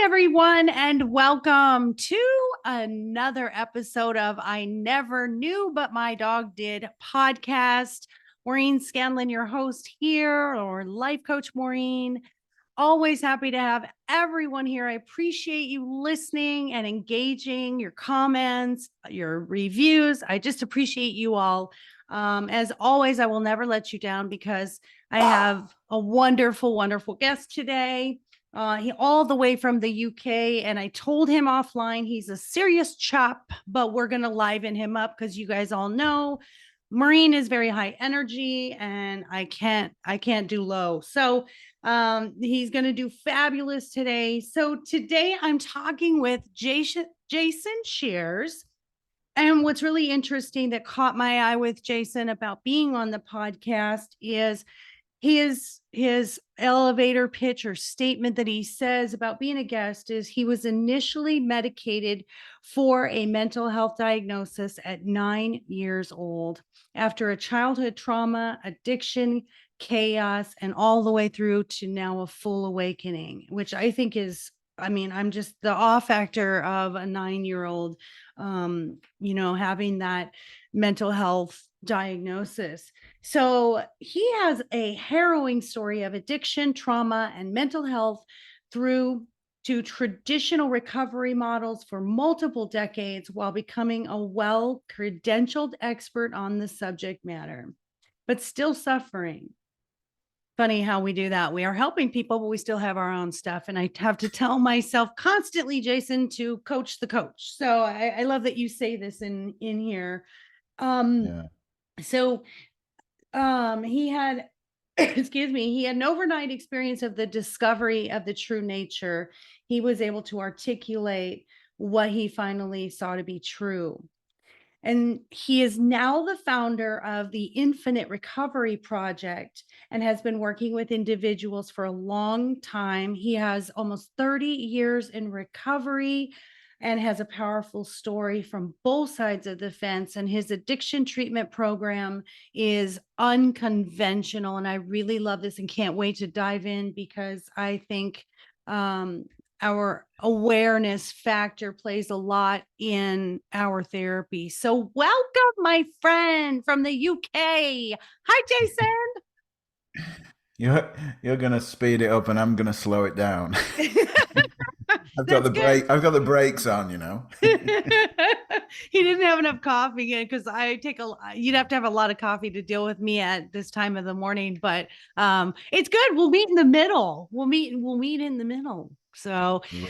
Hi, everyone, and welcome to another episode of I Never Knew But My Dog Did podcast. Maureen Scanlon, your host here, or life coach Maureen. Always happy to have everyone here. I appreciate you listening and engaging, your comments, your reviews. I just appreciate you all. As always, I will never let you down because I have a wonderful, wonderful guest today. He all the way from the UK, and I told him offline he's a serious chap, but we're gonna liven him up because you guys all know Maureen is very high energy, and I can't do low. So he's gonna do fabulous today. So today I'm talking with Jason Shiers. And what's really interesting that caught my eye with Jason about being on the podcast is his elevator pitch or statement that he says about being a guest is he was initially medicated for a mental health diagnosis at 9 years old after a childhood trauma, addiction, chaos, and all the way through to now a full awakening, which I think is, I'm just the awe factor of a 9-year-old, having that mental health diagnosis. So he has a harrowing story of addiction, trauma, and mental health through to traditional recovery models for multiple decades while becoming a well-credentialed expert on the subject matter, but still suffering. Funny how we do that. We are helping people, but we still have our own stuff. And I have to tell myself constantly, Jason, to coach the coach. So I love that you say this in here. Yeah. So he had he had an overnight experience of the discovery of the true nature. He was able to articulate what he finally saw to be true. And he is now the founder of the Infinite Recovery Project and has been working with individuals for a long time. He has almost 30 years in recovery and has a powerful story from both sides of the fence. And his addiction treatment program is unconventional. And I really love this and can't wait to dive in because I think our awareness factor plays a lot in our therapy. So welcome, my friend from the UK. Hi, You're gonna speed it up and I'm gonna slow it down. Jason. That's good. I've got the brakes on, you know. He didn't have enough coffee yet because you'd have to have a lot of coffee to deal with me at this time of the morning, but it's good. We'll meet in the middle. We'll meet in the middle. So Yeah.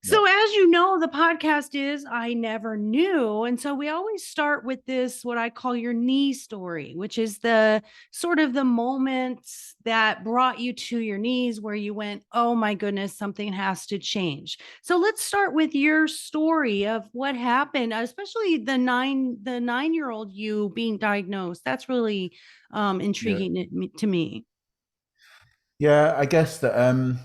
as you know, the podcast is I Never Knew. And so we always start with this, what I call your knee story, which is the sort of the moments that brought you to your knees where you went, oh my goodness, something has to change. So let's start with your story of what happened, especially the 9-year-old you being diagnosed. That's really Yeah. intriguing to me. Yeah, I guess that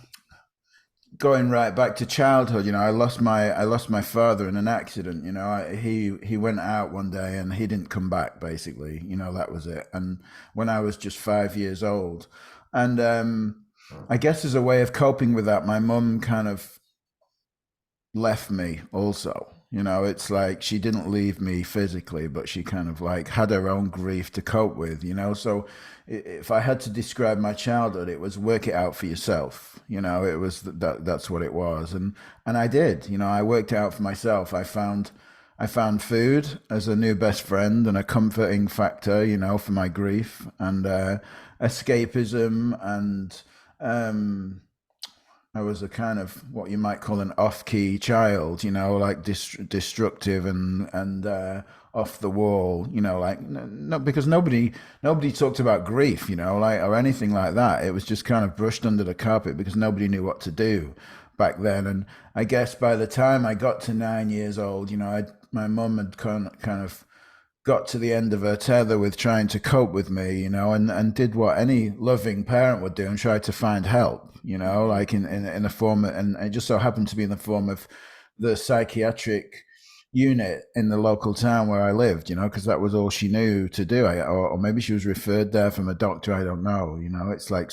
going right back to childhood, I lost my father in an accident. He went out one day and he didn't come back. Basically, that was it. And when I was just 5 years old, and I guess as a way of coping with that, my mum kind of left me also. It's like she didn't leave me physically, but she kind of like had her own grief to cope with. So if I had to describe my childhood, it was work it out for yourself. It was that's what it was. And I did. I worked it out for myself. I found food as a new best friend and a comforting factor, for my grief and escapism and I was a kind of what you might call an off-key child, like destructive and off the wall, like no, because nobody talked about grief, like or anything like that. It was just kind of brushed under the carpet because nobody knew what to do back then. And I guess by the time I got to 9 years old, my mum had kind of got to the end of her tether with trying to cope with me, and did what any loving parent would do and try to find help, like in a form of, and it just so happened to be in the form of the psychiatric unit in the local town where I lived, because that was all she knew to do. Or maybe she was referred there from a doctor. I don't know. It's like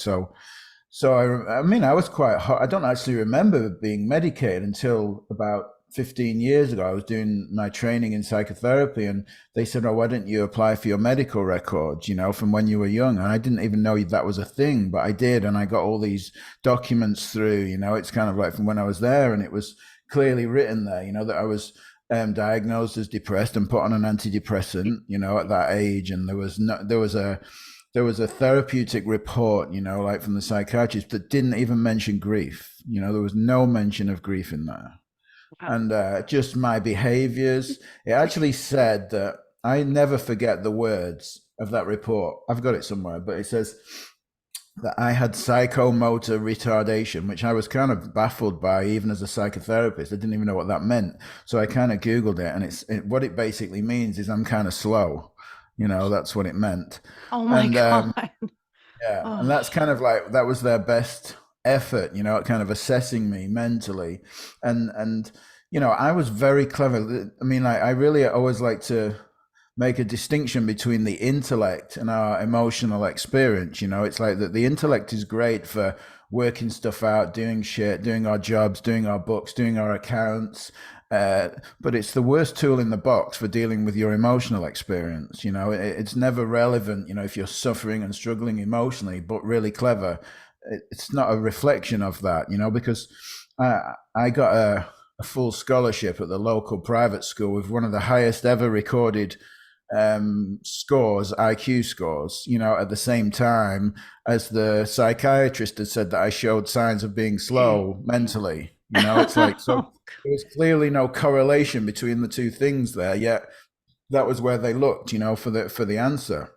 So I mean, I was quite hot. I don't actually remember being medicated until about 15 years ago. I was doing my training in psychotherapy, and they said, "Oh, why didn't you apply for your medical records, from when you were young?" And I didn't even know that was a thing, but I did, and I got all these documents through. It's kind of like from when I was there, and it was clearly written there, that I was diagnosed as depressed and put on an antidepressant, at that age, and there was a therapeutic report, like from the psychiatrist that didn't even mention grief. There was no mention of grief in there. Wow. And just my behaviors. It actually said that I never forget the words of that report. I've got it somewhere, but it says that I had psychomotor retardation, which I was kind of baffled by even as a psychotherapist. I didn't even know what that meant. So I kind of Googled it, and what it basically means is I'm kind of slow. That's what it meant. Oh my And God. yeah, and Oh, that's kind of like that was their best effort, at kind of assessing me mentally, and I was very clever. I mean, like I really always like to make a distinction between the intellect and our emotional experience. It's like that the intellect is great for working stuff out, doing shit, doing our jobs, doing our books, doing our accounts. But it's the worst tool in the box for dealing with your emotional experience. It's never relevant, if you're suffering and struggling emotionally, but really clever. It's not a reflection of that, because I got a full scholarship at the local private school with one of the highest ever recorded scores, IQ scores, at the same time as the psychiatrist had said that I showed signs of being slow mentally. It's like, so there's clearly no correlation between the two things there, yet that was where they looked, for the answer.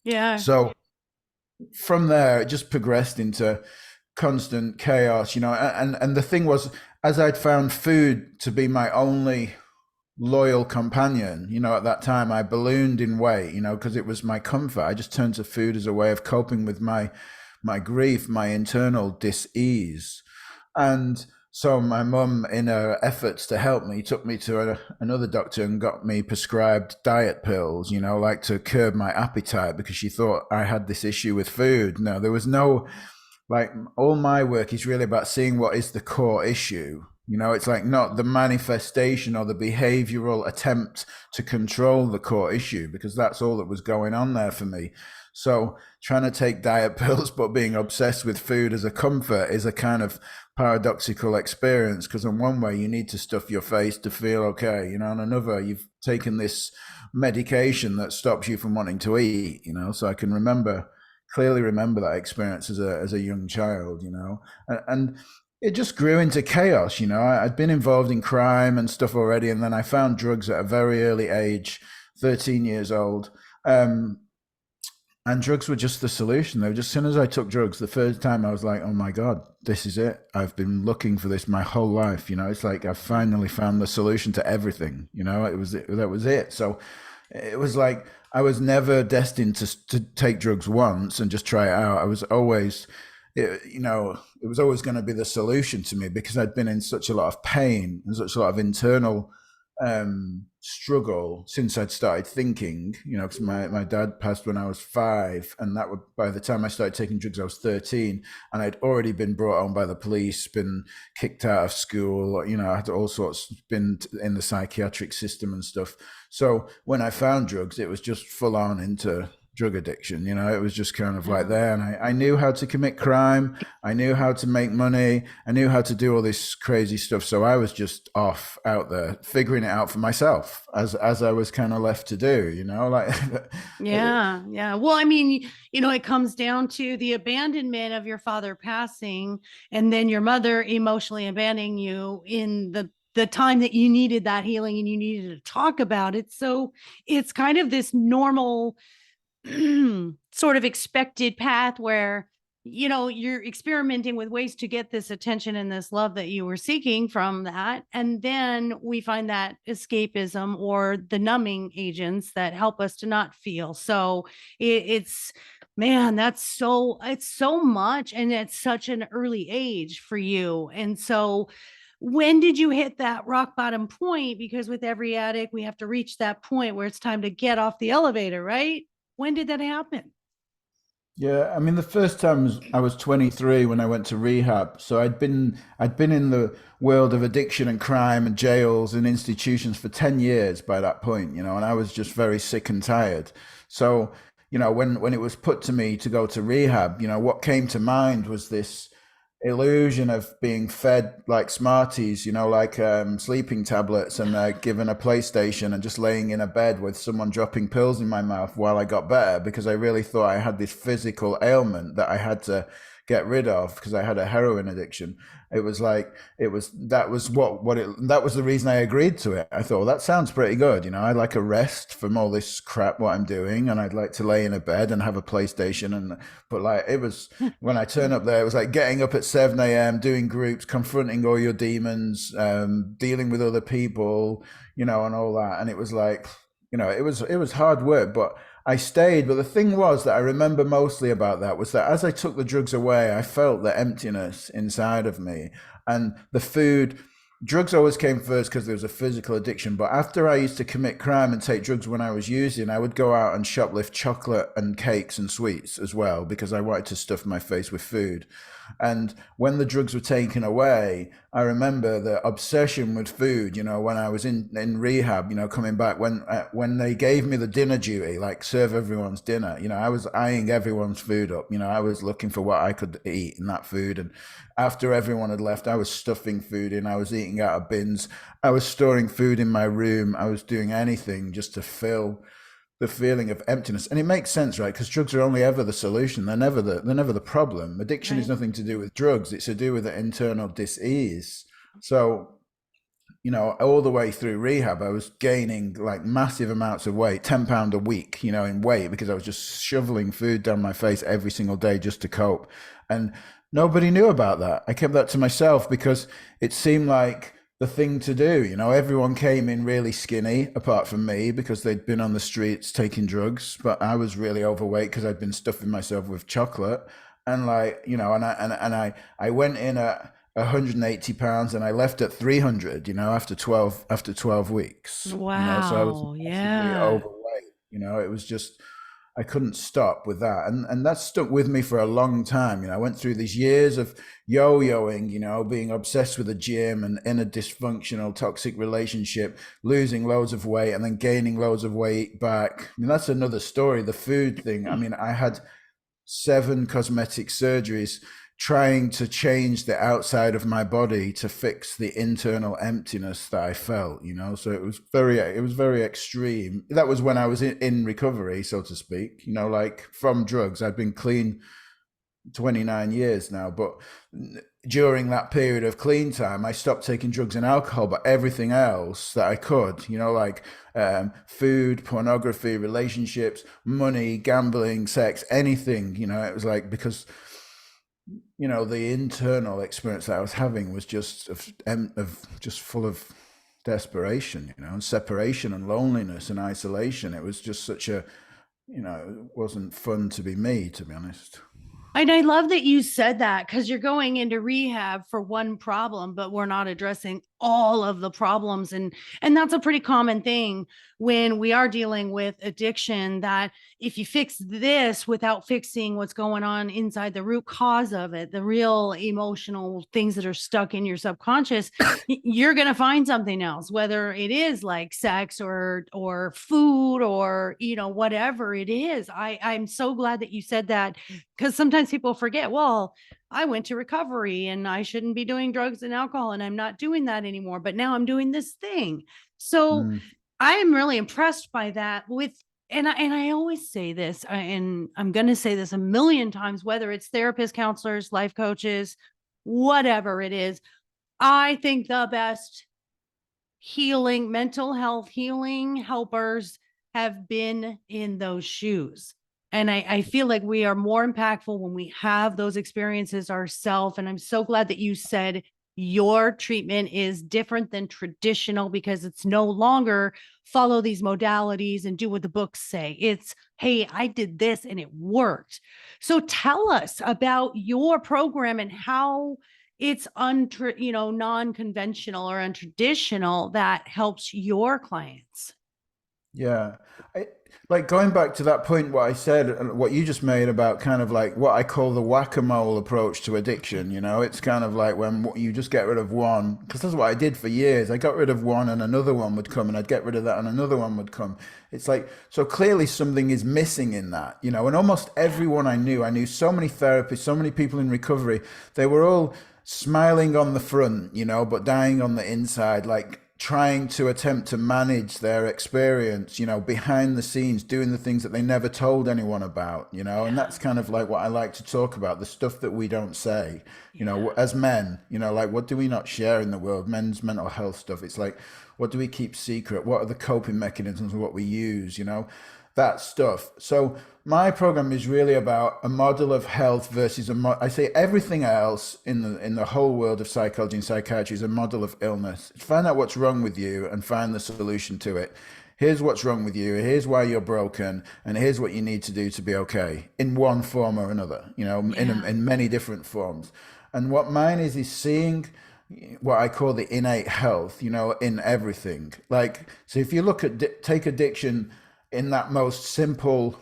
yeah. So from there, it just progressed into constant chaos, and the thing was, as I'd found food to be my only loyal companion, at that time I ballooned in weight, because it was my comfort. I just turned to food as a way of coping with my grief, my internal dis-ease. And so my mum, in her efforts to help me, took me to another doctor and got me prescribed diet pills, like to curb my appetite, because she thought I had this issue with food. No, there was no, like, all my work is really about seeing what is the core issue. It's like not the manifestation or the behavioral attempt to control the core issue, because that's all that was going on there for me. So trying to take diet pills but being obsessed with food as a comfort is a kind of paradoxical experience, because in one way you need to stuff your face to feel okay, and another you've taken this medication that stops you from wanting to eat. So I can clearly remember that experience as a young child, and it just grew into chaos. I'd been involved in crime and stuff already, and then I found drugs at a very early age, 13 years old. And drugs were just the solution. They were just, as soon as I took drugs, the first time I was like, oh my God, this is it. I've been looking for this my whole life. It's like I finally found the solution to everything. That was it. So it was like I was never destined to take drugs once and just try it out. I was always, it was always going to be the solution to me, because I'd been in such a lot of pain and such a lot of internal struggle since I'd started thinking, because my dad passed when I was 5, and that would, by the time I started taking drugs, I was 13, and I'd already been brought on by the police, been kicked out of school, I had all sorts, been in the psychiatric system and stuff. So when I found drugs, it was just full on into drug addiction. It was just kind of like there. And I knew how to commit crime. I knew how to make money. I knew how to do all this crazy stuff. So I was just off out there figuring it out for myself, as I was kind of left to do, like. Yeah. Yeah. Well, I mean, it comes down to the abandonment of your father passing, and then your mother emotionally abandoning you in the time that you needed that healing and you needed to talk about it. So it's kind of this normal sort of expected path where you're experimenting with ways to get this attention and this love that you were seeking from that, and then we find that escapism or the numbing agents that help us to not feel. So it's man, it's so much, and at such an early age for you. And so when did you hit that rock bottom point? Because with every addict, we have to reach that point where it's time to get off the elevator, right? When did that happen? Yeah, I mean, the first time I was 23 when I went to rehab. So I'd been in the world of addiction and crime and jails and institutions for 10 years by that point, and I was just very sick and tired. So, when it was put to me to go to rehab, what came to mind was this illusion of being fed like Smarties, like sleeping tablets, and given a PlayStation and just laying in a bed with someone dropping pills in my mouth while I got better, because I really thought I had this physical ailment that I had to get rid of because I had a heroin addiction. It was like that was what it that was the reason I agreed to it. I thought, well, that sounds pretty good. I'd like a rest from all this crap what I'm doing, and I'd like to lay in a bed and have a PlayStation. And but like it was when I turn up there, it was like getting up at 7 a.m., doing groups, confronting all your demons, dealing with other people, and all that. And it was like, it was hard work, but I stayed. But the thing was that I remember mostly about that was that as I took the drugs away, I felt the emptiness inside of me, and the food. Drugs always came first because there was a physical addiction. But after I used to commit crime and take drugs when I was using, I would go out and shoplift chocolate and cakes and sweets as well because I wanted to stuff my face with food. And when the drugs were taken away, I remember the obsession with food. When I was in rehab, coming back when they gave me the dinner duty, like serve everyone's dinner. I was eyeing everyone's food up. I was looking for what I could eat in that food. And after everyone had left, I was stuffing food in. I was eating out of bins. I was storing food in my room. I was doing anything just to fill the feeling of emptiness. And it makes sense, right? Because drugs are only ever the solution. They're never the problem. Addiction is Right. nothing to do with drugs. It's to do with the internal dis-ease. So, all the way through rehab, I was gaining like massive amounts of weight, £10 a week, in weight, because I was just shoveling food down my face every single day just to cope. And nobody knew about that. I kept that to myself because it seemed like the thing to do. Everyone came in really skinny apart from me because they'd been on the streets taking drugs, but I was really overweight because I'd been stuffing myself with chocolate. And like, and I went in at 180 pounds and I left at 300, after 12 weeks, so I was Wow. massively Yeah. overweight. It was just, I couldn't stop with that. And that stuck with me for a long time. I went through these years of yo-yoing, being obsessed with the gym and in a dysfunctional, toxic relationship, losing loads of weight and then gaining loads of weight back. I mean, that's another story, the food thing. I mean, I had 7 cosmetic surgeries trying to change the outside of my body to fix the internal emptiness that I felt, so it was very extreme. That was when I was in recovery, so to speak, like from drugs. I've been clean 29 years now, but during that period of clean time, I stopped taking drugs and alcohol, but everything else that I could, like food, pornography, relationships, money, gambling, sex, anything, it was like, because the internal experience that I was having was just of just full of desperation, and separation and loneliness and isolation. It was just such a, it wasn't fun to be me, to be honest. And I love that you said that because you're going into rehab for one problem, but we're not addressing all of the problems. And that's a pretty common thing when we are dealing with addiction, that if you fix this without fixing what's going on inside the root cause of it, the real emotional things that are stuck in your subconscious, you're going to find something else, whether it is like sex or food or whatever it is. I'm so glad that you said that, because sometimes people forget, well, I went to recovery and I shouldn't be doing drugs and alcohol, and I'm not doing that anymore, but now I'm doing this thing. So Mm, I am really impressed by that. And I always say this, and I'm going to say this a million times, whether it's therapists, counselors, life coaches, whatever it is, I think the best healing, mental health healing helpers have been in those shoes. And I feel like we are more impactful when we have those experiences ourselves. And I'm so glad that you said your treatment is different than traditional, because it's no longer follow these modalities and do what the books say. It's, hey, I did this and it worked. So tell us about your program and how it's non-conventional or untraditional that helps your clients. Yeah. I, like going back to that point, what I said, what you just made about kind of like what I call the whack-a-mole approach to addiction, it's kind of like when you just get rid of one, because that's what I did for years. I got rid of one and another one would come, and I'd get rid of that and another one would come. It's like, so clearly something is missing in that, and almost everyone I knew so many therapists, so many people in recovery, they were all smiling on the front, but dying on the inside, like trying to attempt to manage their experience, behind the scenes, doing the things that they never told anyone about, and Yeah. that's kind of like what I like to talk about, the stuff that we don't say, Yeah. as men, like what do we not share in the world, men's mental health stuff. It's like, what do we keep secret? What are the coping mechanisms of what we use, that stuff. So my program is really about a model of health versus I say everything else in the whole world of psychology and psychiatry is a model of illness. Find out what's wrong with you and find the solution to it. Here's what's wrong with you. Here's why you're broken, and here's what you need to do to be okay in one form or another. Yeah. In many different forms. And what mine is seeing what I call the innate health, in everything. Like, so if you look at take addiction in that most simple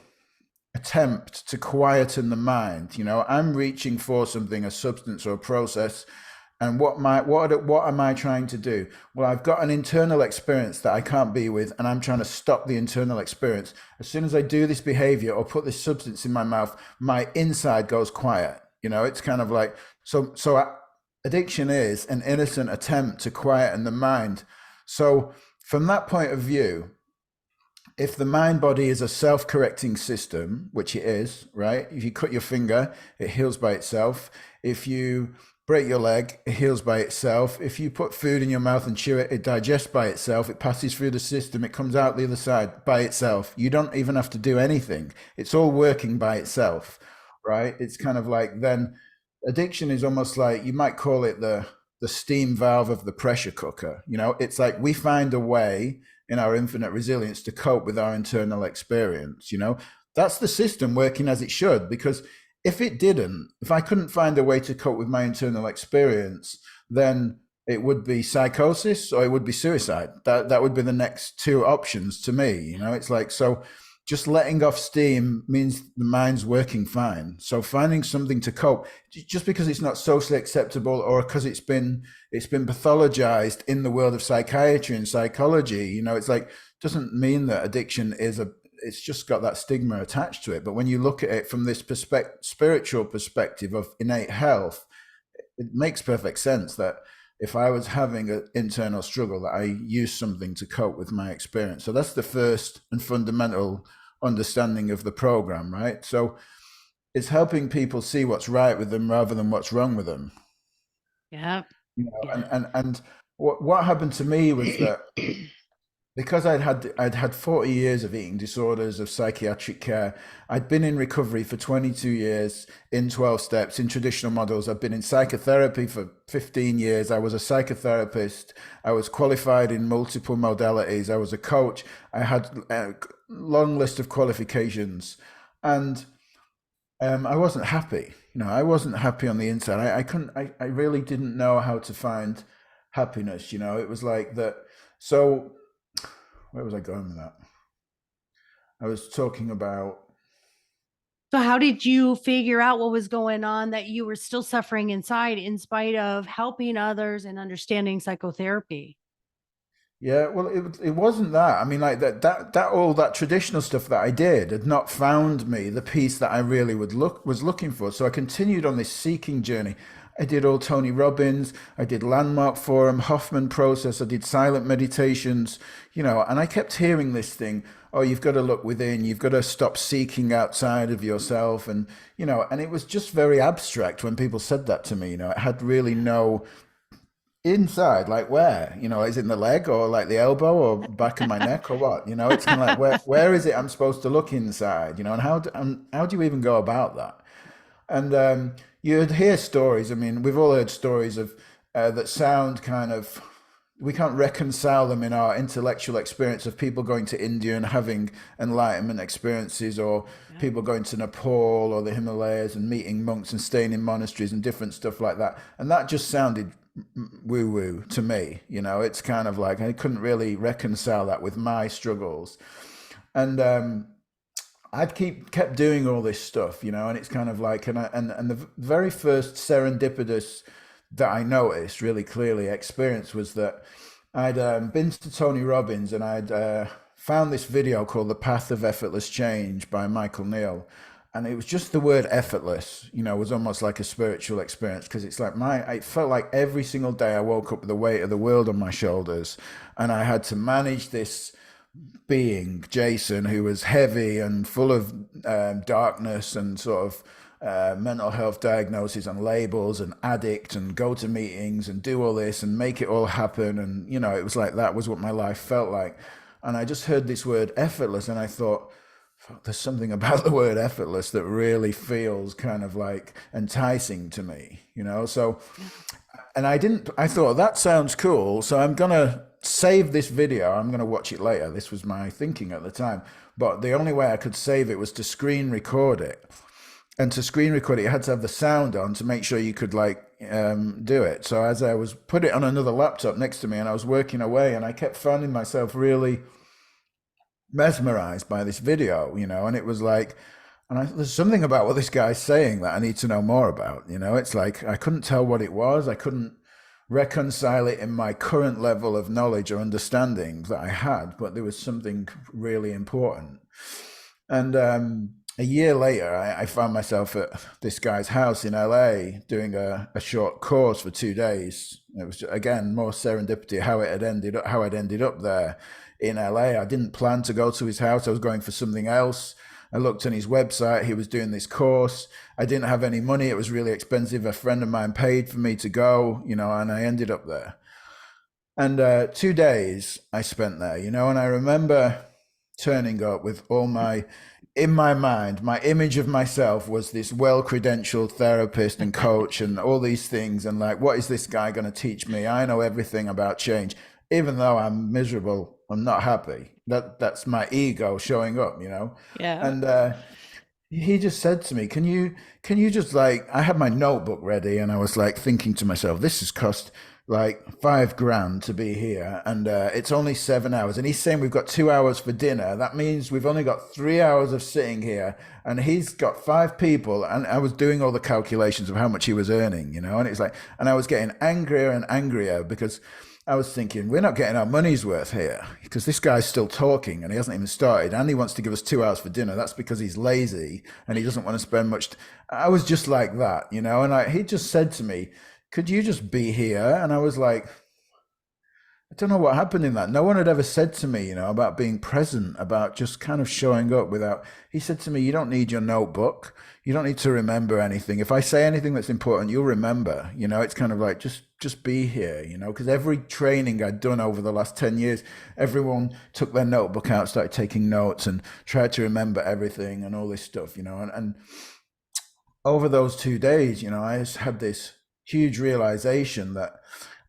attempt to quieten the mind. I'm reaching for something, a substance or a process, and what am I trying to do? Well, I've got an internal experience that I can't be with, and I'm trying to stop the internal experience. As soon as I do this behavior or put this substance in my mouth, my inside goes quiet. It's kind of like addiction is an innocent attempt to quieten the mind. So from that point of view, if the mind body is a self-correcting system, which it is, right? If you cut your finger, it heals by itself. If you break your leg, it heals by itself. If you put food in your mouth and chew it, it digests by itself. It passes through the system. It comes out the other side by itself. You don't even have to do anything. It's all working by itself, right? It's kind of like then addiction is almost like you might call it the steam valve of the pressure cooker. It's like we find a way in our infinite resilience to cope with our internal experience. That's the system working as it should, because if it didn't, if I couldn't find a way to cope with my internal experience, then it would be psychosis or it would be suicide. That would be the next two options to me. It's like, so just letting off steam means the mind's working fine. So finding something to cope, just because it's not socially acceptable or because it's been pathologized in the world of psychiatry and psychology, it's like, doesn't mean that addiction it's just got that stigma attached to it. But when you look at it from this spiritual perspective of innate health, it makes perfect sense that if I was having an internal struggle, that I use something to cope with my experience. So that's the first and fundamental understanding of the program, right? So it's helping people see what's right with them rather than what's wrong with them. Yeah. Yeah. And what happened to me was that because I'd had 40 years of eating disorders, of psychiatric care. I'd been in recovery for 22 years in 12 steps in traditional models. I've been in psychotherapy for 15 years. I was a psychotherapist. I was qualified in multiple modalities. I was a coach. I had a long list of qualifications, and I wasn't happy. I wasn't happy on the inside. I couldn't. I really didn't know how to find happiness. It was like that. So where was I going with that? I was talking about. So how did you figure out what was going on, that you were still suffering inside in spite of helping others and understanding psychotherapy? Yeah, well, it wasn't that. I mean, like that all that traditional stuff that I did had not found me the peace that I really was looking for. So I continued on this seeking journey. I did all Tony Robbins, I did Landmark Forum, Hoffman Process, I did silent meditations, and I kept hearing this thing, oh, you've got to look within, you've got to stop seeking outside of yourself. And it was just very abstract when people said that to me. It had really no inside, like where, is it in the leg or like the elbow or back of my neck or what? It's kind of like where is it I'm supposed to look inside, and how do you even go about that? And you'd hear stories. I mean, we've all heard stories of that sound kind of, we can't reconcile them in our intellectual experience of people going to India and having enlightenment experiences, or Yeah. people going to Nepal or the Himalayas and meeting monks and staying in monasteries and different stuff like that. And that just sounded woo woo to me. It's kind of like I couldn't really reconcile that with my struggles. And I'd kept doing all this stuff, and it's kind of like, and the very first serendipitous that I noticed really clearly experience was that I'd been to Tony Robbins, and I'd found this video called The Path of Effortless Change by Michael Neal. And it was just the word effortless, was almost like a spiritual experience, because it's like it felt like every single day I woke up with the weight of the world on my shoulders, and I had to manage this being, Jason, who was heavy and full of darkness and sort of mental health diagnoses and labels and addict, and go to meetings and do all this and make it all happen. And, it was like that was what my life felt like. And I just heard this word effortless, and I thought, there's something about the word effortless that really feels kind of like enticing to me, So, and I thought that sounds cool. So I'm going to save this video. I'm going to watch it later. This was my thinking at the time. But the only way I could save it was to screen record it. And to screen record it, you had to have the sound on to make sure you could do it. So as I was put it on another laptop next to me, and I was working away, and I kept finding myself really mesmerized by this video, and it was like, there's something about what this guy's saying that I need to know more about. It's like I couldn't tell what it was. I couldn't reconcile it in my current level of knowledge or understanding that I had, but there was something really important. And a year later, I found myself at this guy's house in LA doing a short course for 2 days. It was, again, more serendipity how I'd ended up there in LA. I didn't plan to go to his house. I was going for something else. I looked on his website. He was doing this course. I didn't have any money. It was really expensive. A friend of mine paid for me to go, and I ended up there. And 2 days I spent there, and I remember turning up with in my mind, my image of myself was this well-credentialed therapist and coach and all these things. And like, what is this guy going to teach me? I know everything about change. Even though I'm miserable, I'm not happy. That's my ego showing up, Yeah. And he just said to me, can you just I had my notebook ready, and I was like thinking to myself, this has cost like $5,000 to be here, and it's only 7 hours. And he's saying we've got 2 hours for dinner. That means we've only got 3 hours of sitting here, and he's got 5 people. And I was doing all the calculations of how much he was earning, and it's like, and I was getting angrier and angrier, because I was thinking, we're not getting our money's worth here, because this guy's still talking and he hasn't even started, and he wants to give us 2 hours for dinner. That's because he's lazy and he doesn't want to spend much. I was just like that, and he just said to me, could you just be here? And I was like, I don't know what happened in that. No one had ever said to me, about being present, about just kind of showing up without. He said to me, you don't need your notebook. You don't need to remember anything. If I say anything that's important, you'll remember. It's kind of like, just be here, because every training I'd done over the last 10 years, everyone took their notebook out, started taking notes and tried to remember everything and all this stuff, and over those 2 days, I just had this huge realization that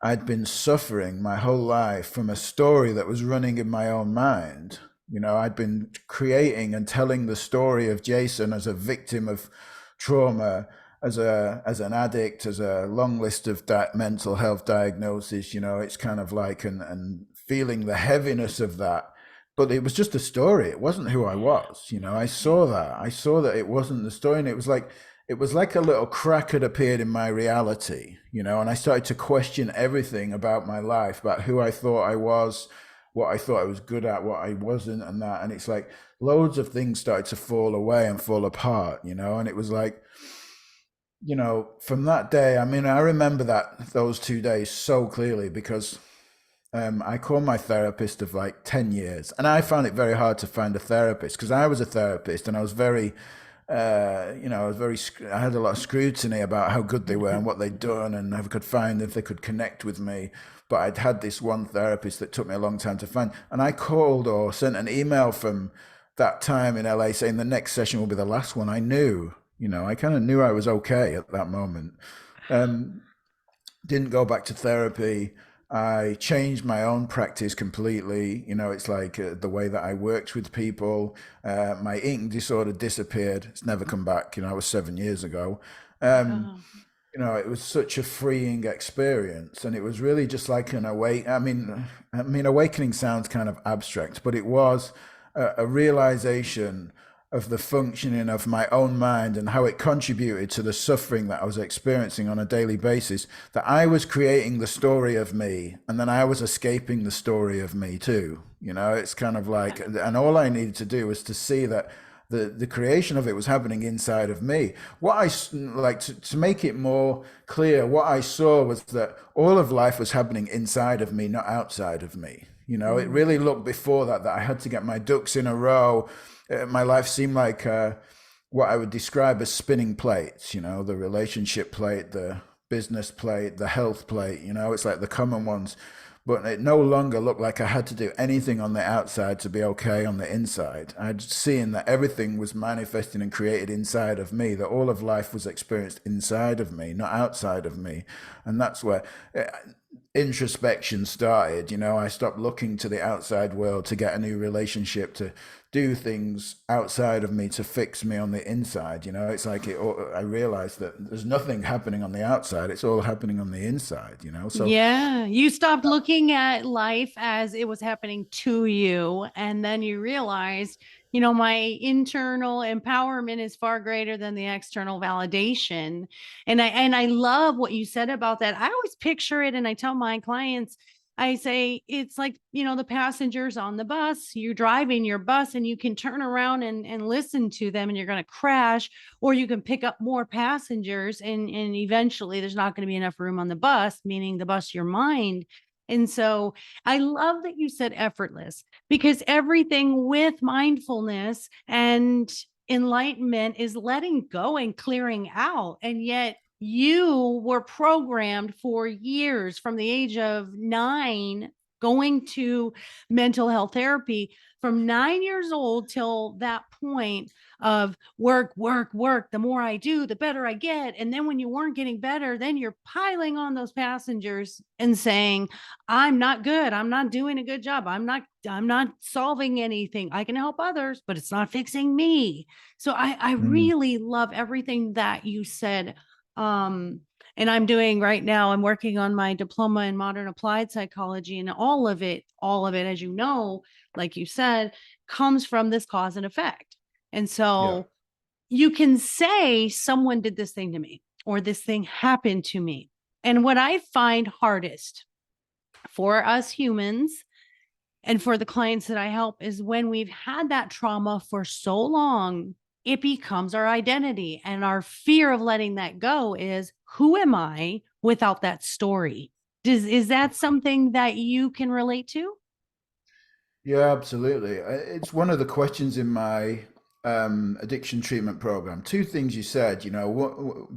I'd been suffering my whole life from a story that was running in my own mind. I'd been creating and telling the story of Jason as a victim of trauma, as an addict, as a long list of mental health diagnoses. It's kind of like, and feeling the heaviness of that. But it was just a story. It wasn't who I was. I saw that it wasn't the story. And it was like a little crack had appeared in my reality, and I started to question everything about my life, about who I thought I was, what I thought I was good at, what I wasn't, and that. And it's like loads of things started to fall away and fall apart, and it was like, from that day, I mean, I remember those 2 days so clearly, because I called my therapist of like 10 years, and I found it very hard to find a therapist, because I was a therapist and I was very, I had a lot of scrutiny about how good they were and what they'd done, and I could find if they could connect with me. But I'd had this one therapist that took me a long time to find. And I called or sent an email from that time in LA saying the next session will be the last one. I knew, I kind of knew I was okay at that moment. Didn't go back to therapy. I changed my own practice completely. It's like the way that I worked with people. My eating disorder disappeared. It's never come back. It was 7 years ago. it was such a freeing experience, and it was really just like an awake. I mean, awakening sounds kind of abstract, but it was a realization of the functioning of my own mind and how it contributed to the suffering that I was experiencing on a daily basis. That I was creating the story of me, and then I was escaping the story of me too. It's kind of like, and all I needed to do was to see that the creation of it was happening inside of me. What like to make it more clear, what I saw was that all of life was happening inside of me, not outside of me. It Mm. really looked before that I had to get my ducks in a row. My life seemed like what I would describe as spinning plates. The relationship plate, the business plate, the health plate. It's like the common ones, but it no longer looked like I had to do anything on the outside to be okay on the inside. I'd seen that everything was manifesting and created inside of me, that all of life was experienced inside of me, not outside of me. And that's where introspection started. I stopped looking to the outside world to get a new relationship, to do things outside of me to fix me on the inside. It's like I realized that there's nothing happening on the outside, it's all happening on the inside. So Yeah, you stopped looking at life as it was happening to you. And then you realized, my internal empowerment is far greater than the external validation. And I love what you said about that. I always picture it, and I tell my clients, I say it's like, the passengers on the bus. You're driving your bus and you can turn around and listen to them, and you're going to crash, or you can pick up more passengers, and eventually there's not going to be enough room on the bus, meaning the bus, your mind. And so I love that you said effortless, because everything with mindfulness and enlightenment is letting go and clearing out. And yet you were programmed for years, from the age of 9, going to mental health therapy from 9 years old till that point of work, work, work. The more I do, the better I get. And then when you weren't getting better, then you're piling on those passengers and saying, I'm not good. I'm not doing a good job. I'm not solving anything. I can help others, but it's not fixing me. So I mm, really love everything that you said. Um, and I'm doing right now, I'm working on my diploma in modern applied psychology, and all of it, as you know, like you said, comes from this cause and effect. And yeah. so you can say someone did this thing to me, or this thing happened to me. And what I find hardest for us humans and for the clients that I help is when we've had that trauma for so long, it becomes our identity. And our fear of letting that go is, who am I without that story? Is that something that you can relate to? Yeah, absolutely. It's one of the questions in my addiction treatment program. Two things you said,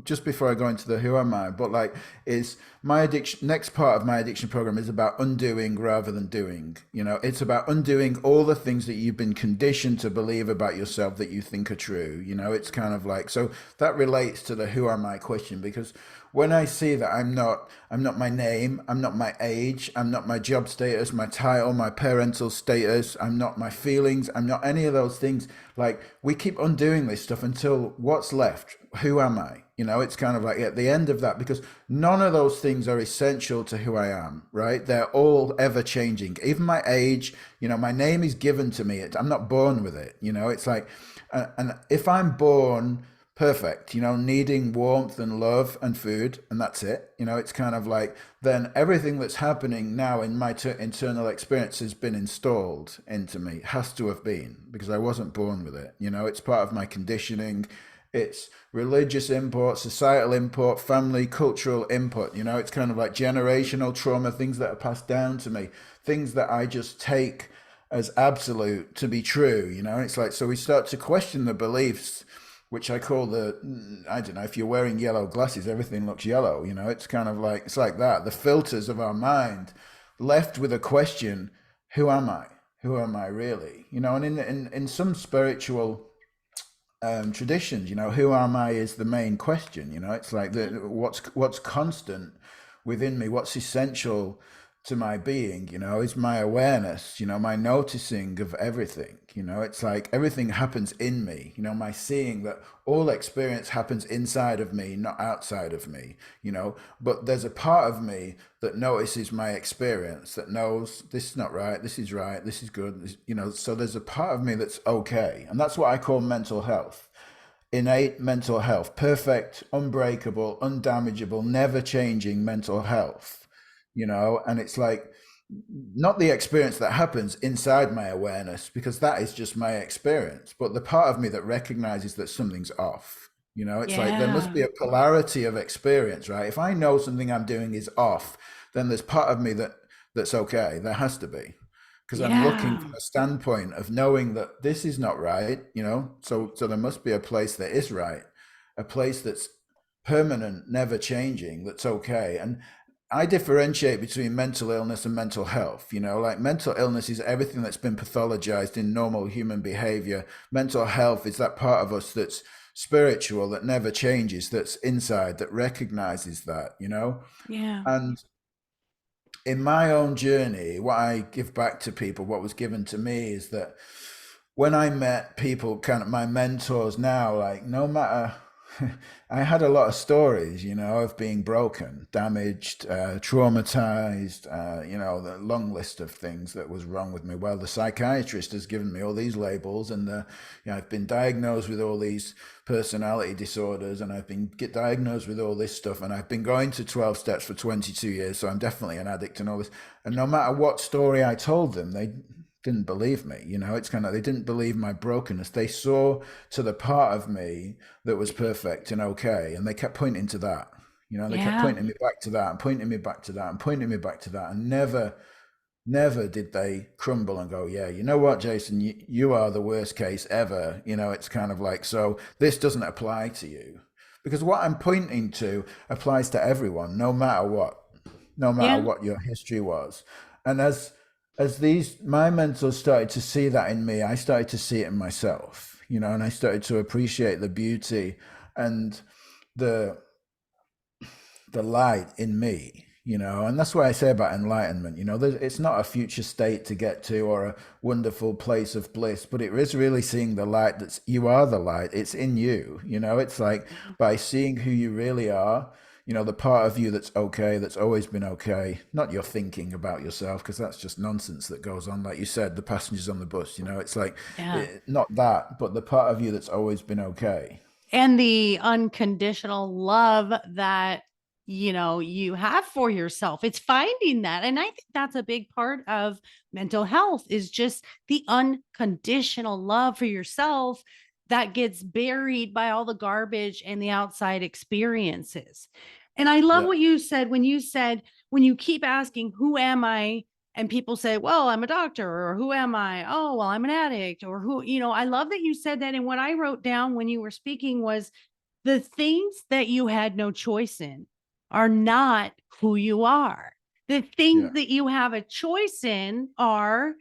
just before I go into the who am I, but like, is my addiction, next part of my addiction program is about undoing rather than doing. It's about undoing all the things that you've been conditioned to believe about yourself that you think are true. It's kind of like, so that relates to the who am I question, because when I see that I'm not my name, I'm not my age, I'm not my job status, my title, my parental status, I'm not my feelings, I'm not any of those things. Like, we keep undoing this stuff until what's left? Who am I? It's kind of like at the end of that, because none of those things are essential to who I am, right? They're all ever changing. Even my age, my name is given to me. I'm not born with it. It's like, and if I'm born perfect, needing warmth and love and food, and that's it. It's kind of like, then everything that's happening now in my internal experience has been installed into me, has to have been, because I wasn't born with it. It's part of my conditioning. It's religious input, societal input, family, cultural input. It's kind of like generational trauma, things that are passed down to me, things that I just take as absolute to be true. It's like, so we start to question the beliefs, which I call I don't know, if you're wearing yellow glasses, everything looks yellow. It's kind of like, it's like that. The filters of our mind, left with a question, who am I? Who am I really? And in some spiritual traditions, who am I is the main question. It's like what's constant within me, what's essential to my being, is my awareness, my noticing of everything. It's like everything happens in me, my seeing that all experience happens inside of me, not outside of me, but there's a part of me that notices my experience, that knows this is not right, this is right, this is good, so there's a part of me that's okay. And that's what I call mental health. Innate mental health, perfect, unbreakable, undamageable, never changing mental health, and it's like not the experience that happens inside my awareness, because that is just my experience, but the part of me that recognizes that something's off. It's like there must Yeah. be a polarity of experience, right? If I know something I'm doing is off, then there's part of me that's okay. There has to be, because I'm looking Yeah. from a standpoint of knowing that this is not right, so there must be a place that is right, a place that's permanent, never changing, that's okay. And I differentiate between mental illness and mental health. Like mental illness is everything that's been pathologized in normal human behavior. Mental health is that part of us that's spiritual, that never changes, that's inside, that recognizes that. Yeah. And in my own journey, what I give back to people, what was given to me, is that when I met people, kind of my mentors now, like no matter, I had a lot of stories, of being broken, damaged, traumatized, the long list of things that was wrong with me. Well, the psychiatrist has given me all these labels, and I've been diagnosed with all these personality disorders, and I've been diagnosed with all this stuff, and I've been going to 12 steps for 22 years, so I'm definitely an addict and all this. And no matter what story I told them, they didn't believe me. It's kind of, they didn't believe my brokenness. They saw to the part of me that was perfect and okay, and they kept pointing to that. They kept Yeah. pointing me back to that, and pointing me back to that, and pointing me back to that, and never did they crumble and go, yeah, you know what, Jason, you are the worst case ever. It's kind of like, so this doesn't apply to you, because what I'm pointing to applies to everyone, no matter what, no matter Yeah. what your history was. And as these my mentors started to see that in me, I started to see it in myself, and I started to appreciate the beauty and the the light in me, and that's what I say about enlightenment. It's not a future state to get to or a wonderful place of bliss, but it is really seeing the light. That's You are the light, it's in you. It's like by seeing who you really are, the part of you that's okay, that's always been okay, not your thinking about yourself, because that's just nonsense that goes on, like you said, the passengers on the bus. It's like Yeah. not that, but the part of you that's always been okay. And the unconditional love that you have for yourself, it's finding that. And I think that's a big part of mental health, is just the unconditional love for yourself that gets buried by all the garbage and the outside experiences. And I love Yeah, what you said when when you keep asking, who am I? And people say, well, I'm a doctor, or who am I? Oh, well, I'm an addict, or who, I love that you said that. And what I wrote down when you were speaking was, the things that you had no choice in are not who you are. The yeah, things that you have a choice in are,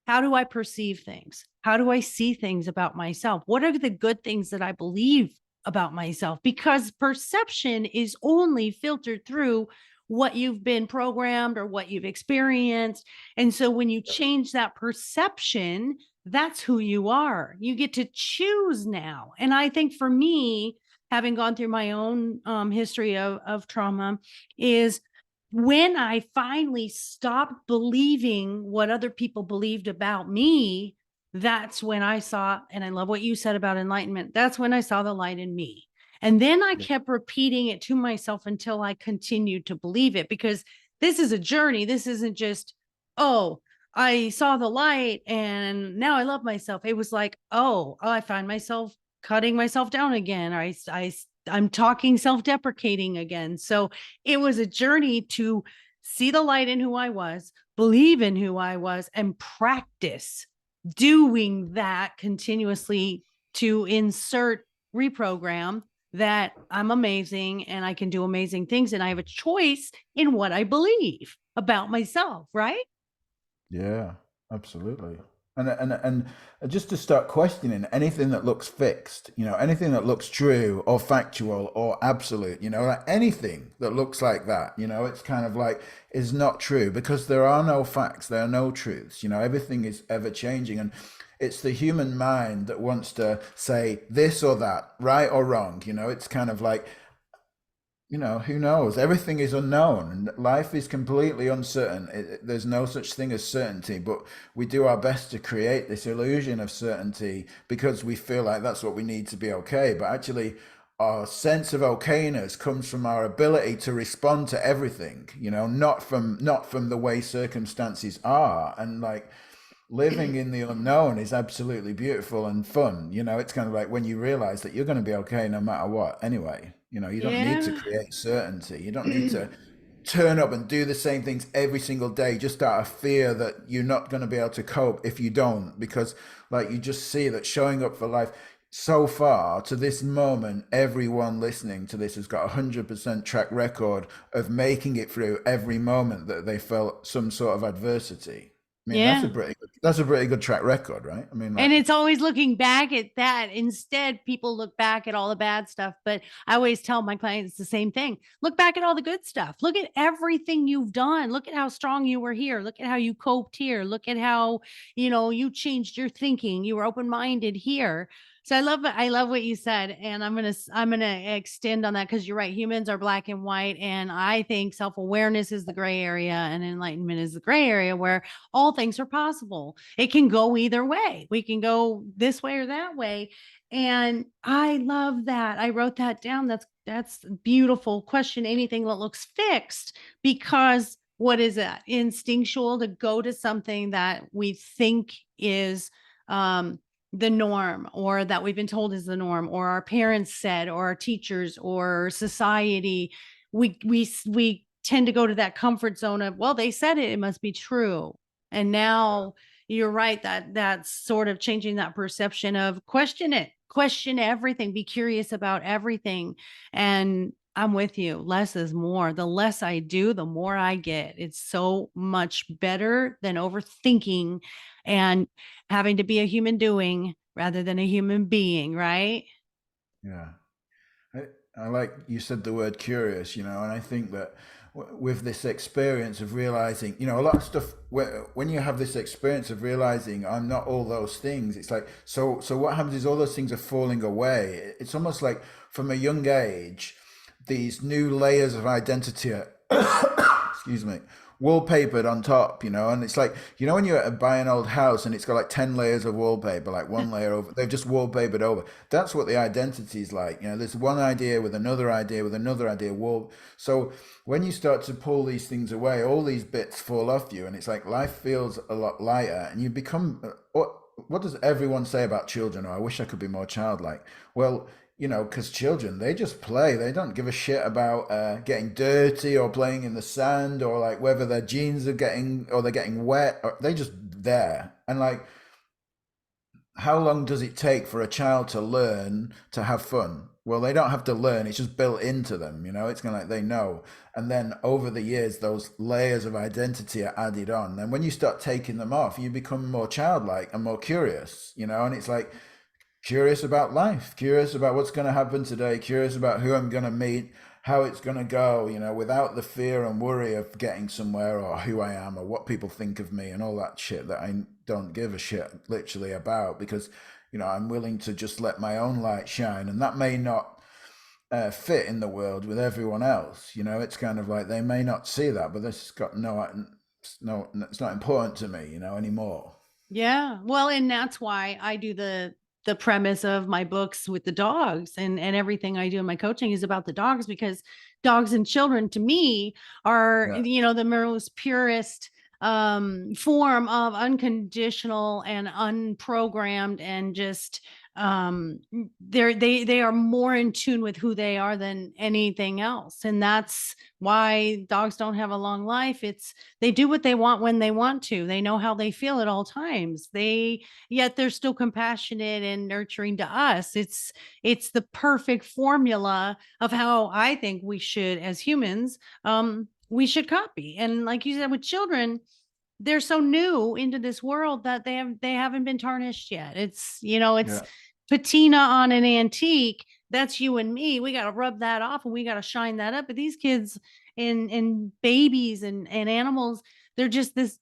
how do I perceive things? How do I see things about myself? What are the good things that I believe about myself? Because perception is only filtered through what you've been programmed or what you've experienced. And so when you change that perception, that's who you are. You get to choose now. And I think for me, having gone through my own history of trauma, is when I finally stopped believing what other people believed about me, that's when I saw, and I love what you said about enlightenment, that's when I saw the light in me. And then I yeah, kept repeating it to myself until I continued to believe it, because this is a journey. This isn't just, oh, I saw the light and now I love myself. It was like, oh, I find myself cutting myself down again. I'm talking self-deprecating again. So it was a journey to see the light in who I was, believe in who I was, and practice doing that continuously to insert, reprogram that I'm amazing and I can do amazing things. And I have a choice in what I believe about myself, right? yeah, absolutely. And just to start questioning anything that looks fixed, anything that looks true or factual or absolute, like anything that looks like that, it's kind of like is not true, because there are no facts, there are no truths, everything is ever changing. And it's the human mind that wants to say this or that, right or wrong. It's kind of like, who knows? Everything is unknown, and life is completely uncertain. There's no such thing as certainty, but we do our best to create this illusion of certainty because we feel like that's what we need to be okay. But actually, our sense of okayness comes from our ability to respond to everything, not from the way circumstances are. And like, living in the unknown is absolutely beautiful and fun. It's kind of like when you realize that you're going to be okay no matter what anyway. You don't need to Yeah. create certainty. You don't need to turn up and do the same things every single day just out of fear that you're not going to be able to cope if you don't. Because, like, you just see that showing up for life so far to this moment, everyone listening to this has got a 100% track record of making it through every moment that they felt some sort of adversity. I mean, Yeah. that's a pretty good track record, right? I mean, like, And it's always looking back at that. Instead, people look back at all the bad stuff. But I always tell my clients the same thing. Look back at all the good stuff. Look at everything you've done. Look at how strong you were here. Look at how you coped here. Look at how, you changed your thinking. You were open-minded here. So I love what you said. And I'm gonna extend on that, because you're right. Humans are black and white. And I think self-awareness is the gray area and enlightenment is the gray area, where all things are possible. It can go either way. We can go this way or that way. And I love that. I wrote that down. That's beautiful. Question anything that looks fixed, because what is that? Instinctual to go to something that we think is the norm, or that we've been told is the norm, or our parents said, or our teachers, or society. We tend to go to that comfort zone of, well, they said it must be true. And now you're right, that that's sort of changing that perception of question it, question everything, be curious about everything. And I'm with you. Less is more. The less I do, the more I get. It's so much better than overthinking and having to be a human doing rather than a human being, right? yeah. I, I like you said the word curious, and I think that with this experience of realizing, a lot of stuff, when you have this experience of realizing I'm not all those things, it's like, so what happens is all those things are falling away. It's almost like from a young age, these new layers of identity are, excuse me, wallpapered on top, and it's like, when you buy an old house and it's got like 10 layers of wallpaper, like one layer over, they've just wallpapered over. That's what the identity is like. There's one idea with another idea with another idea. So when you start to pull these things away, all these bits fall off you, and it's like life feels a lot lighter, and you become, what does everyone say about children? Oh, I wish I could be more childlike. Well, because children, they just play. They don't give a shit about getting dirty or playing in the sand, or like whether their jeans are getting wet. Or they just there. And like, how long does it take for a child to learn to have fun? Well, they don't have to learn. It's just built into them. It's kind of like they know. And then over the years, those layers of identity are added on. And when you start taking them off, you become more childlike and more curious, and it's like, curious about life, curious about what's going to happen today, curious about who I'm going to meet, how it's going to go, without the fear and worry of getting somewhere, or who I am, or what people think of me, and all that shit that I don't give a shit literally about, because, I'm willing to just let my own light shine. And that may not fit in the world with everyone else. It's kind of like they may not see that, but this got no, it's not important to me, anymore. Yeah. Well, and that's why I do the premise of my books with the dogs, and everything I do in my coaching is about the dogs, because dogs and children to me are, Yeah. the most purest form of unconditional and unprogrammed, and just they are more in tune with who they are than anything else. And that's why dogs don't have a long life. It's they do what they want when they want to. They know how they feel at all times. Yet they're still compassionate and nurturing to us. It's the perfect formula of how I think we should, as humans, we should copy. And like you said, with children, they're so new into this world that they haven't been tarnished yet. It's, you know, it's Yeah. patina on an antique. That's you and me. We got to rub that off and we got to shine that up. But these kids and babies and animals, they're just this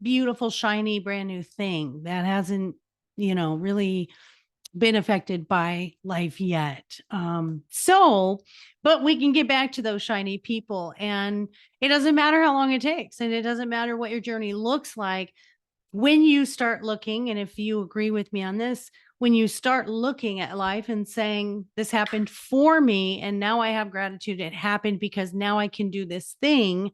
beautiful, shiny, brand new thing that hasn't, you know, really been affected by life yet. But we can get back to those shiny people, and it doesn't matter how long it takes, and it doesn't matter what your journey looks like when you start looking. And if you agree with me on this, when you start looking at life and saying, this happened for me, and now I have gratitude, it happened because now I can do this thing.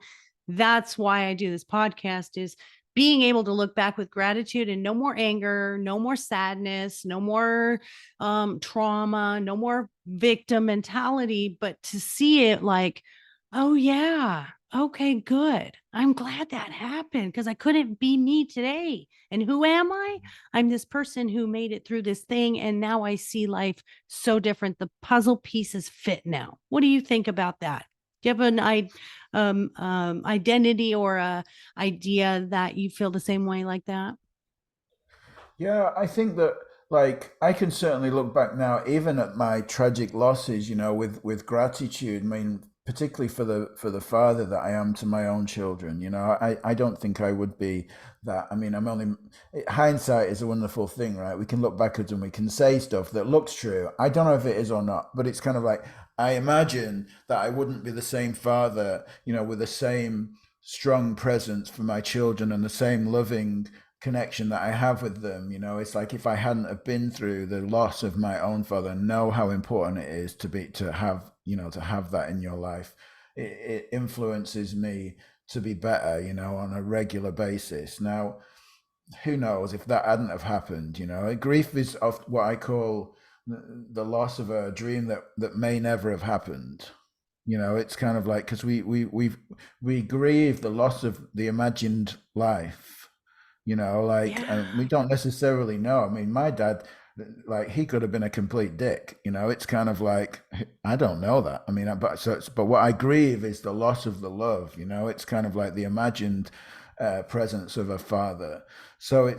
That's why I do this podcast, is being able to look back with gratitude, and no more anger, no more sadness, no more trauma, no more victim mentality, but to see it like, oh yeah, okay, good. I'm glad that happened because I couldn't be me today. And who am I? I'm this person who made it through this thing, and now I see life so different. The puzzle pieces fit now. What do you think about that? Do you have an identity or a idea that you feel the same way like that? Yeah, I think that like I can certainly look back now, even at my tragic losses, with gratitude. I mean, particularly for the father that I am to my own children. I don't think I would be that. I mean, I'm only hindsight is a wonderful thing, right? We can look backwards and we can say stuff that looks true. I don't know if it is or not, but it's kind of like I imagine that I wouldn't be the same father, with the same strong presence for my children and the same loving connection that I have with them. It's like if I hadn't have been through the loss of my own father, know how important it is to have that in your life. It influences me to be better, on a regular basis. Now, who knows if that hadn't have happened? Grief is of what I call the loss of a dream that may never have happened. It's kind of like because we grieve the loss of the imagined life, like we Yeah. don't necessarily know. I mean, my dad, like he could have been a complete dick. It's kind of like I don't know that. I mean, but what I grieve is the loss of the love. It's kind of like the imagined presence of a father. So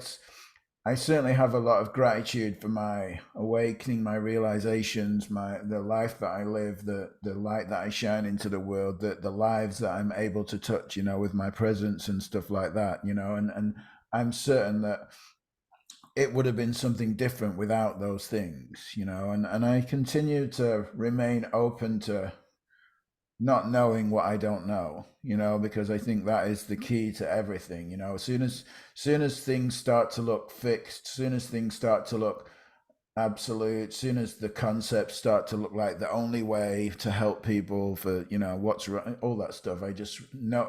I certainly have a lot of gratitude for my awakening, my realizations, the life that I live, the light that I shine into the world, the lives that I'm able to touch, with my presence and stuff like that, and I'm certain that it would have been something different without those things, and I continue to remain open to not knowing what I don't know, because I think that is the key to everything. As soon as things start to look fixed, soon as things start to look absolute, soon as the concepts start to look like the only way to help people for, what's right, all that stuff, I just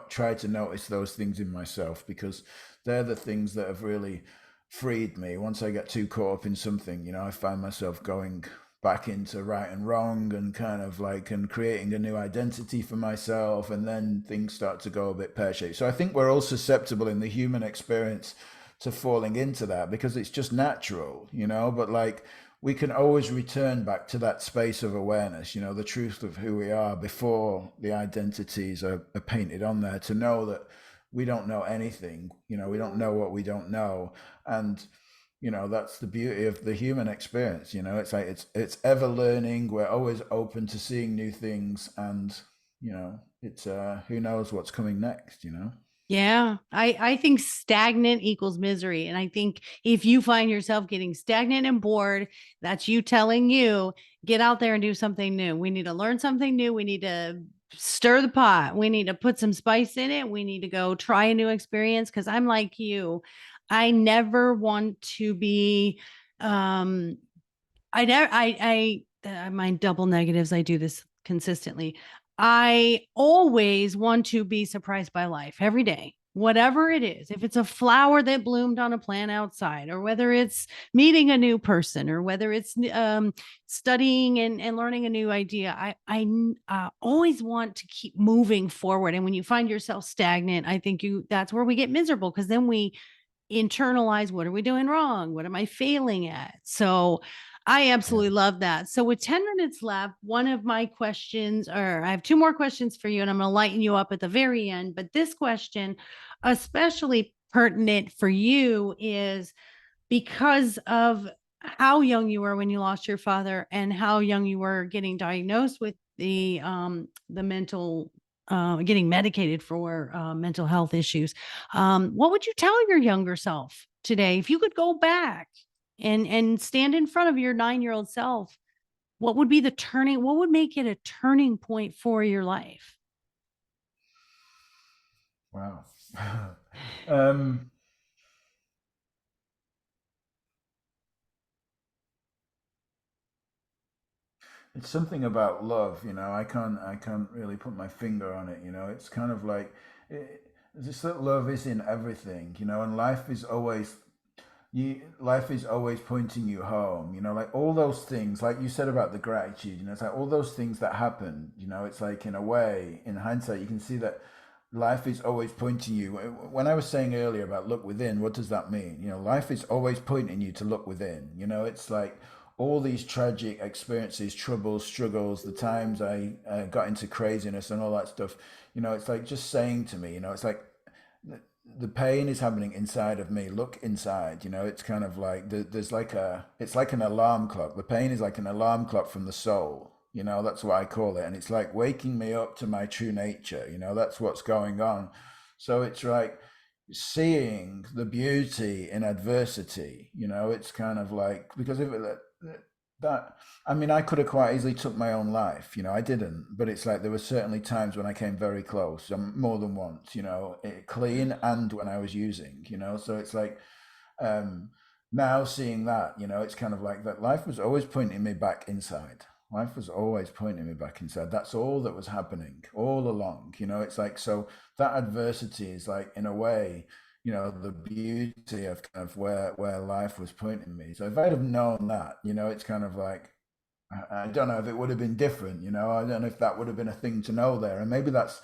try to notice those things in myself, because they're the things that have really freed me. Once I get too caught up in something, I find myself going back into right and wrong and kind of like and creating a new identity for myself, and then things start to go a bit pear-shaped. So I think we're all susceptible in the human experience to falling into that because it's just natural, but like we can always return back to that space of awareness, the truth of who we are before the identities are painted on there, to know that we don't know anything, we don't know what we don't know. And that's the beauty of the human experience. It's like it's ever learning. We're always open to seeing new things, and it's who knows what's coming next. Yeah, I think stagnant equals misery. And I think if you find yourself getting stagnant and bored, that's you telling you, get out there and do something new. We need to learn something new. We need to stir the pot. We need to put some spice in it. We need to go try a new experience. Cause I'm like you. I never want to be I never, my double negatives. I do this consistently. I always want to be surprised by life every day, whatever it is. If it's a flower that bloomed on a plant outside, or whether it's meeting a new person, or whether it's studying and learning a new idea, I always want to keep moving forward. And when you find yourself stagnant, I think that's where we get miserable, because then we internalize, what are we doing wrong? What am I failing at? So I Yeah. absolutely love that. So with 10 minutes left, one of my questions, or I have two more questions for you, and I'm going to lighten you up at the very end. But this question, especially pertinent for you is because of how young you were when you lost your father and how young you were getting diagnosed with the mental getting medicated for mental health issues. What would you tell your younger self today if you could go back and stand in front of your 9-year-old self? What would be what would make it a turning point for your life? Wow. um, it's something about love, you know. I can't really put my finger on it, you know. It's kind of like just that love is in everything, you know, and life is always pointing you home, you know, like all those things, like you said about the gratitude, you know, it's like all those things that happen, you know, it's like in a way, in hindsight, you can see that life is always pointing you. When I was saying earlier about look within, what does that mean? You know, life is always pointing you to look within. You know, it's like all these tragic experiences, troubles, struggles, the times I got into craziness and all that stuff. You know, it's like just saying to me, you know, it's like the pain is happening inside of me. Look inside. You know, it's kind of like there's like it's like an alarm clock. The pain is like an alarm clock from the soul. You know, that's what I call it. And it's like waking me up to my true nature. You know, that's what's going on. So it's like seeing the beauty in adversity. You know, it's kind of like, because if that, I mean, I could have quite easily took my own life. You know, I didn't, but it's like there were certainly times when I came very close, more than once. You know, clean and when I was using. You know, so it's like um, now seeing that, you know, it's kind of like that life was always pointing me back inside. Life was always pointing me back inside. That's all that was happening all along. You know, it's like, so that adversity is like, in a way, you know, the beauty of kind of where life was pointing me. So if I'd have known that, you know, it's kind of like, I don't know if it would have been different, you know, I don't know if that would have been a thing to know there. And maybe that's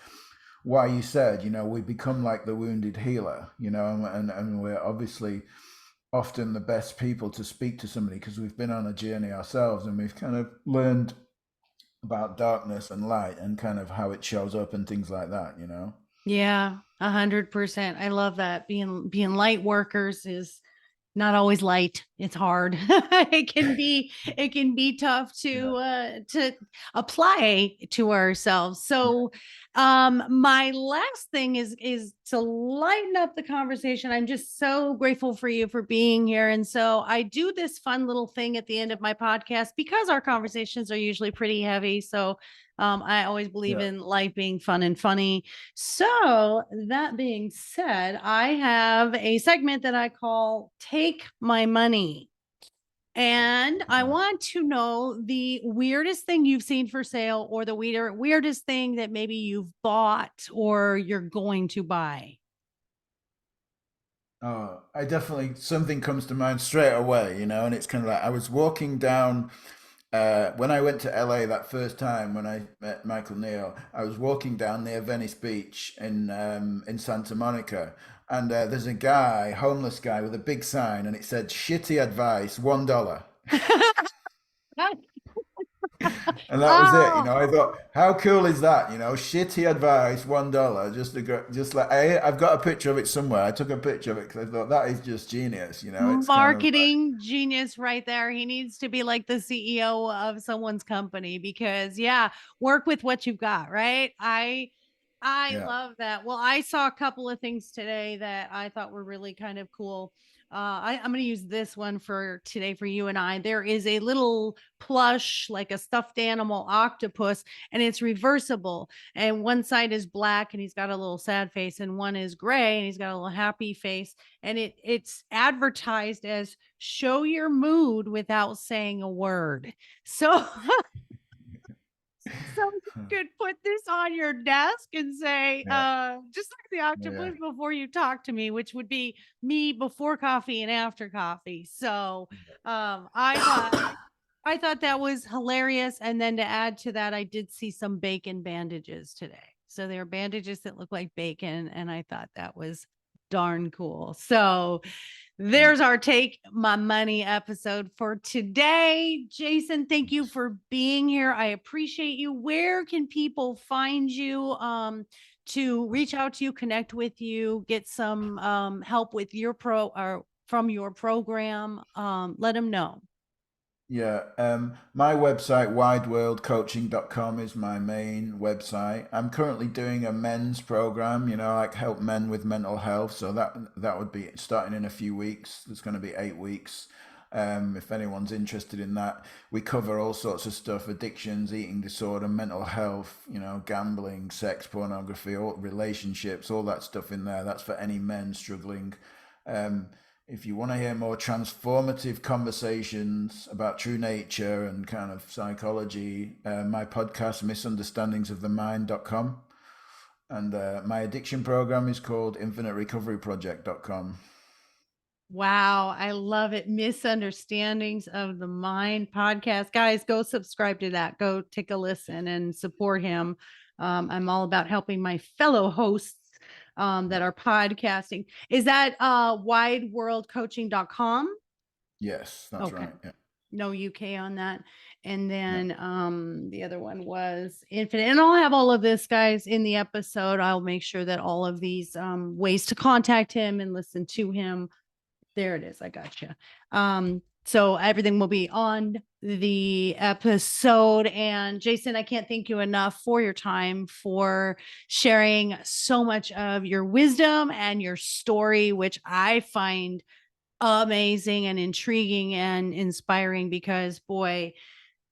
why you said, you know, we become like the wounded healer, you know, and we're obviously often the best people to speak to somebody because we've been on a journey ourselves and we've kind of learned about darkness and light and kind of how it shows up and things like that, you know. Yeah, 100%. I love that. Being light workers is not always light. It's hard. It can be tough Yeah. to apply to ourselves. So my last thing is to lighten up the conversation. I'm just so grateful for you for being here. And so I do this fun little thing at the end of my podcast because our conversations are usually pretty heavy. So I always believe Yeah. in life being fun and funny. So, that being said, I have a segment that I call Take My Money. And I Right. want to know the weirdest thing you've seen for sale or the weirdest thing that maybe you've bought or you're going to buy. Oh, I definitely, something comes to mind straight away, you know, and it's kind of like I was walking down when I went to LA that first time when I met Michael Neal. I was walking down near Venice Beach in Santa Monica, and there's a guy, homeless guy, with a big sign, and it said "Shitty advice, $1." And that was it, you Oh, know. I thought, how cool is that? You know, shitty advice, $1. Just like I've got a picture of it somewhere. I took a picture of it because I thought that is just genius. You know, it's kind of like, marketing genius right there. He needs to be like the CEO of someone's company because yeah, work with what you've got, right? I yeah. love that. Well, I saw a couple of things today that I thought were really kind of cool. I'm going to use this one for today for you and I. There is a little plush, like a stuffed animal octopus, and it's reversible. And one side is black, and he's got a little sad face, and one is gray, and he's got a little happy face. And it's advertised as show your mood without saying a word. So so you could put this on your desk and say, Yeah. just like the octopus Yeah. before you talk to me, which would be me before coffee and after coffee. So I thought that was hilarious. And then to add to that, I did see some bacon bandages today. So they are bandages that look like bacon, and I thought that was darn cool. So Yeah. there's our Take My Money episode for today. Jason, thank you for being here. I appreciate you. Where can people find you to reach out to you, connect with you, get some help with your from your program, let them know. Yeah, my website, wideworldcoaching.com, is my main website. I'm currently doing a men's program, like help men with mental health. So that would be starting in a few weeks. There's going to be 8 weeks. If anyone's interested in that, we cover all sorts of stuff: addictions, eating disorder, mental health, gambling, sex, pornography, all relationships, all that stuff in there. That's for any men struggling. Um, if you want to hear more transformative conversations about true nature and kind of psychology, my podcast, misunderstandingsofthemind.com. And my addiction program is called infiniterecoveryproject.com. Wow, I love it. Misunderstandings of the Mind podcast. Guys, go subscribe to that. Go take a listen and support him. I'm all about helping my fellow hosts that are podcasting. Is that wideworldcoaching.com? Yes, that's Okay. right. Yeah. No UK on that. And Yeah. then the other one was Infinite. And I'll have all of this, guys, in the episode. I'll make sure that all of these ways to contact him and listen to him. There it is. I got you. So everything will be on the episode. And Jason, I can't thank you enough for your time, for sharing so much of your wisdom and your story, which I find amazing and intriguing and inspiring, because boy,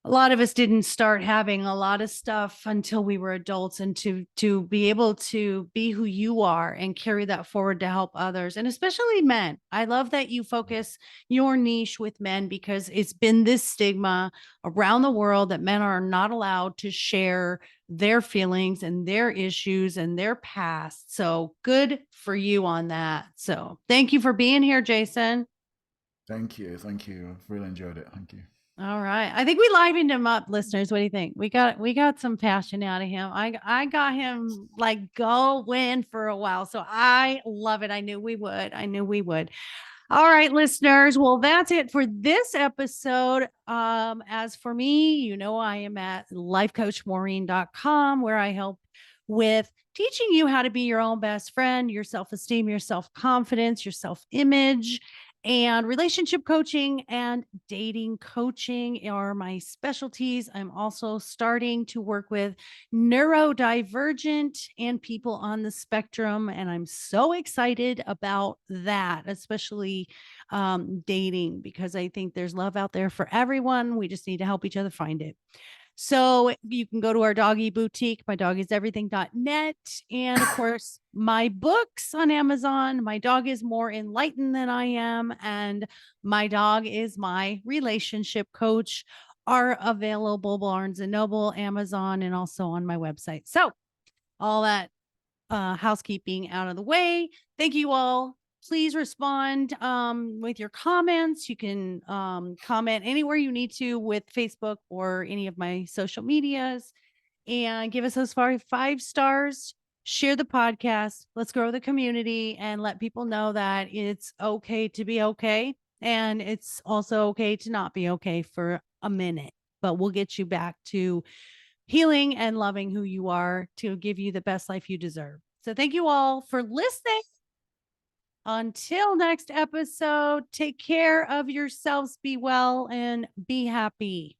a lot of us didn't start having a lot of stuff until we were adults, and to be able to be who you are and carry that forward to help others, and especially men. I love that you focus your niche with men, because it's been this stigma around the world that men are not allowed to share their feelings and their issues and their past. So good for you on that. So thank you for being here, Jason. Thank you. Thank you. I've really enjoyed it. Thank you. All right. I think we livened him up, listeners. What do you think? We got some passion out of him. I got him like going for a while. So I love it. I knew we would. I knew we would. All right, listeners. Well, that's it for this episode. As for me, I am at lifecoachmaureen.com, where I help with teaching you how to be your own best friend, your self-esteem, your self-confidence, your self-image, and relationship coaching and dating coaching are my specialties. I'm also starting to work with neurodivergent and people on the spectrum, and I'm so excited about that, especially dating, because I think there's love out there for everyone. We just need to help each other find it. So you can go to our doggy boutique, mydoggiseverything.net. And of course, my books on Amazon. My dog is more enlightened than I am, and my dog is my relationship coach, are available Barnes and Noble, Amazon, and also on my website. So all that housekeeping out of the way. Thank you all. Please respond with your comments. You can comment anywhere you need to with Facebook or any of my social medias, and give us those 5 stars. Share the podcast. Let's grow the community and let people know that it's okay to be okay. And it's also okay to not be okay for a minute, but we'll get you back to healing and loving who you are to give you the best life you deserve. So thank you all for listening. Until next episode, take care of yourselves, be well, and be happy.